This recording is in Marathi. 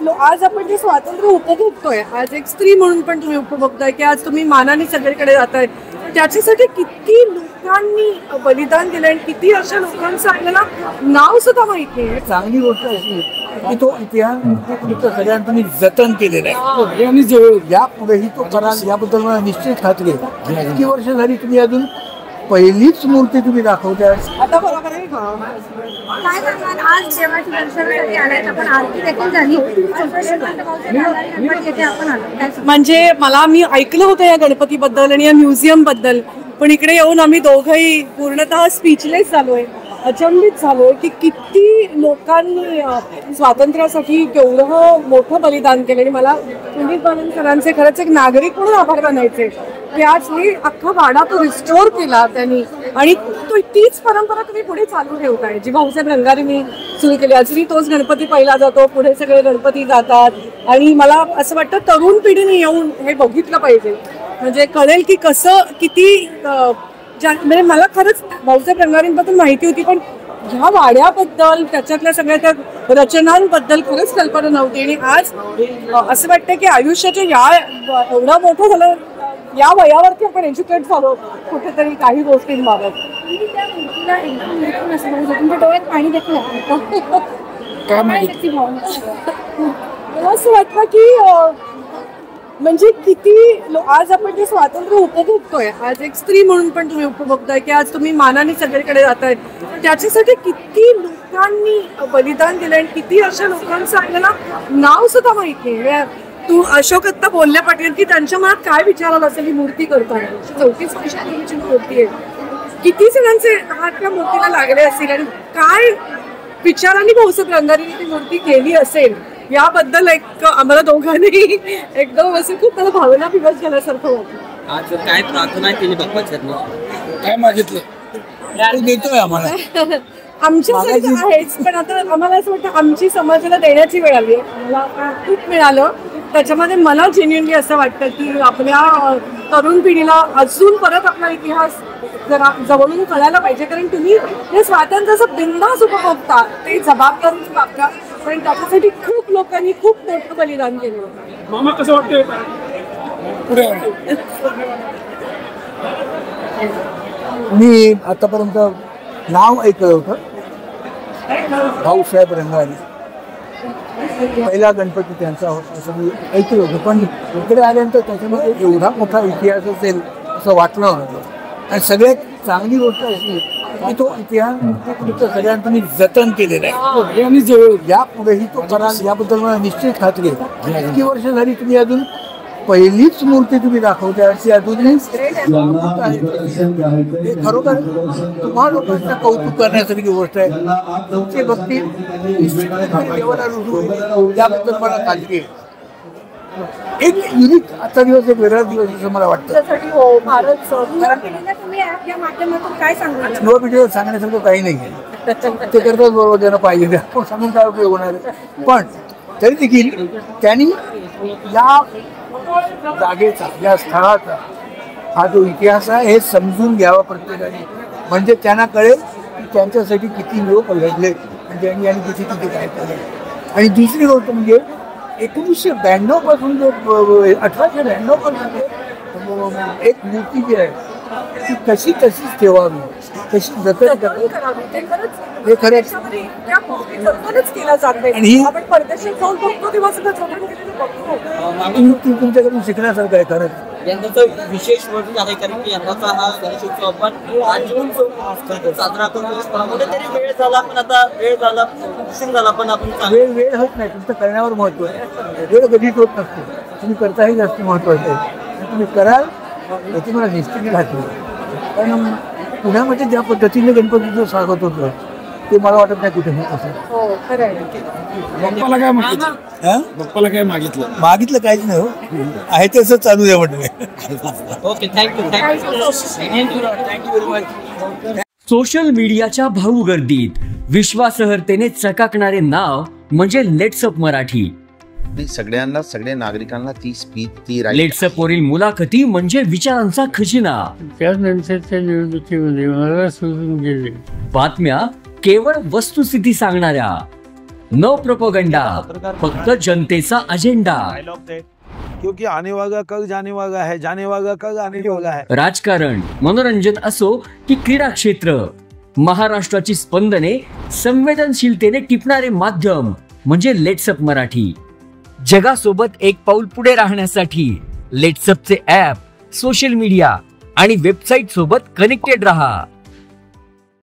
आज आपण जे स्वातंत्र्य उपभोगतोय, आज एक स्त्री म्हणून पण तुम्ही उपभोगताय की आज तुम्ही मानाने सगळीकडे जाताय, त्याच्यासाठी किती लोकांनी बलिदान दिलं आणि किती अशा लोकांचं आपल्याला नाव सुद्धा माहित नाही. चांगली गोष्ट अशी की तो इतिहास सगळ्यांनी तुम्ही जतन केलेला आहे आणि यापुढेही तो कराल याबद्दल मला निश्चित खात्री आहे. इतकी वर्ष झाली तुम्ही अजून पहिलीच मूर्ती तुम्ही दाखवता. आता बरोबर आहे. काय सांगणार आज देवाच्या दर्शनासाठी आलाय, आपण आरती देखील झाली, म्हणजे मला मी ऐकलं होतं या गणपतीबद्दल आणि या म्युझियम बद्दल, पण इकडे येऊन आम्ही दोघंही पूर्णतः स्पीचलेस झालोय, अचंबित झालोय की किती लोकांनी स्वातंत्र्यासाठी केवढं मोठं बलिदान केलं. आणि मला पंडित बालन सरांचे खरंच एक नागरिक म्हणून आभार मानायचे की आज हे अख्खा वाडा तो रिस्टोर केला त्यांनी आणि तीच परंपरा तुम्ही पुढे चालू ठेवताय जी भाऊसाहेब रंगारींनी सुरू केली. अजूनही तोच गणपती पहिला जातो, पुढे सगळे गणपती जातात आणि मला असं वाटतं तरुण पिढीने येऊन हे बघितलं पाहिजे, म्हणजे कळेल की कसं किती म्हणजे मला खरंच भाऊसाहेब रंगारींबद्दल माहिती होती पण ह्या वाड्याबद्दल त्याच्यातल्या सगळ्या त्या रचनांबद्दल खरंच कल्पना नव्हती. आणि आज असं वाटतं की आयुष्याच्या एवढं मोठं झालं या वयावरती आपण एज्युकेट झालो कुठेतरी काही गोष्टींबाबत. डोळ्यात पाणी देखील मला असं वाटतं की म्हणजे किती आज आपण जे स्वातंत्र्य उपभोगतोय, आज एक स्त्री म्हणून पण तुम्ही उपभोगताय की आज तुम्ही मानाने सगळीकडे जाताय, त्याच्यासाठी किती लोकांनी बलिदान दिलं आणि किती अशा लोकांचं आपल्याला नाव सुद्धा माहित नाही. तू अशोक आत्ता बोलल्या पाटील की त्यांच्या मनात काय विचार आला असेल ही मूर्ती करताना. 34 वर्षांची मूर्ती आहे, किती जणांचे हात त्या मूर्तीला लागले असतील आणि काय विचारांनी भाऊसाहेब रंगारींनी ती मूर्ती केली असेल याबद्दल एक आम्हाला दोघांनी एकदम असं खूप मला भावना विवश झाल्यासारखं वाटलं. आज काय प्रार्थना केली बाप्पाच्या काय मागितलं देतोय आम्हाला आमच्यासाठी आहेच, पण आता आम्हाला असं वाटतं आमची समाजाला देण्याची वेळ आली आहे. मला खूप मिळालं त्याच्यामध्ये. मला जेन्युइनली असं वाटतं की आपल्या तरुण पिढीला अजून परत आपला इतिहास जरा जवळून कळायला पाहिजे, कारण तुम्ही हे स्वातंत्र्याचं बिनधास्त उपभोगता ते जबाबदारीची बाबता, पण त्याच्यासाठी खूप लोकांनी खूप मोठं बलिदान केलं. मामा कसं वाटतंय पुढे मी आतापर्यंत नाव ऐकलं होतं भाऊसाहेब रंगारी, पहिला गणपती त्यांचा होता असं मी ऐकलं होतं, पण इकडे आल्यानंतर त्याच्यामध्ये एवढा मोठा इतिहास असेल असं वाटलं होतं. आणि सगळ्यात चांगली गोष्ट अशी की तो इतिहास सगळ्यांनी तुम्ही जतन केलेला आहे आणि यापुढेही तो कराल याबद्दल मला निश्चित खात्री आहे. इतकी वर्ष झाली तुम्ही अजून पहिलीच मूर्ती तुम्ही दाखवता अशी अजूनही खरोखर तुम्हा लोकांचं कौतुक करण्यासारखी गोष्ट आहे. तुमची भक्ती देवाला याबद्दल मला खात्री आहे. एक युनिक आजचा दिवस एक वेगळा दिवस असं मला वाटतं. काय सांगू युवा पिढीला सांगण्यासारखं काही नाही आहे, ते करताच बरोबर त्यांना पाहिजे आपण सांगून काय उपयोग होणार आहे. पण तरी देखील त्यांनी या जागेचा या स्थळाचा हा जो इतिहास आहे हे समजून घ्यावा प्रत्येकाने, म्हणजे त्यांना कळेल की त्यांच्यासाठी किती लोक लढले म्हणजे आणि किती किती काय केलं. आणि दुसरी गोष्ट म्हणजे 1992 पासून जो 1892 पासून एक मूर्ती जी आहे ती कशी तशीच ठेवावी, कशी जतन करावी हे खरंच केला जात नाही. आपण परदेशात जाऊन बघतो तेव्हा सुद्धा जतन केलेलं बघतो. तुमच्याकडून शिकण्यासारखं आहे खरंच. यंदाचा विशेष वर्ष आहे कारण की यंदाचा हा गणेशोत्सव आपण आजीवन साजरा करतो. कुठेतरी वेळ झाला, पण आता वेळ झाला उशीर झाला, पण आपण वेळ होत नाही, तुमचं करण्यावर महत्व आहे. वेळ कधीच होत नसतो, तुम्ही करताही जास्त महत्वाचं आहे. तुम्ही कराल याची मला निश्चित घातली. कारण पुण्यामध्ये ज्या पद्धतीने गणपतीचं स्वागत होतं ते मला वाटत नाही कुठे होत असेल. बाप्पाला काय मागितलं? बाप्पाला काय मागितलं काहीच नाही हो, आहे तसं चालू द्या म्हटलं. Okay, thank you very much. Social मीडियाच्या भाऊ गर्दीत विश्वासार्हतेने चकाकणारे नाव म्हणजे लेट्सअप मराठी. सगळ्यांना, सगळ्या नागरिकांना ती स्पीच ती लेट्सअप वरील मुलाखती म्हणजे विचारांचा खजिना. त्यानंतरच्या निवडणुकीमध्ये मला सोडून गेले. बातम्या केवळ वस्तुस्थिती सांगणाऱ्या, नो प्रोपोगंडा, फक्त जनतेचा अजेंडा. क्योंकि आने वाला कल जाने वाला है, जाने वाला कल आने वाला है. राजकारण, मनोरंजन असो की क्रीडा क्षेत्र, महाराष्ट्राची स्पंदने संवेदनशीलतेने टिपणारे माध्यम म्हणजे लेट्सअप मराठी. जगासोबत एक पाऊल पुढे राहण्यासाठी लेट्सअपचे ऍप, सोशल मीडिया आणि वेबसाईट सोबत कनेक्टेड रहा.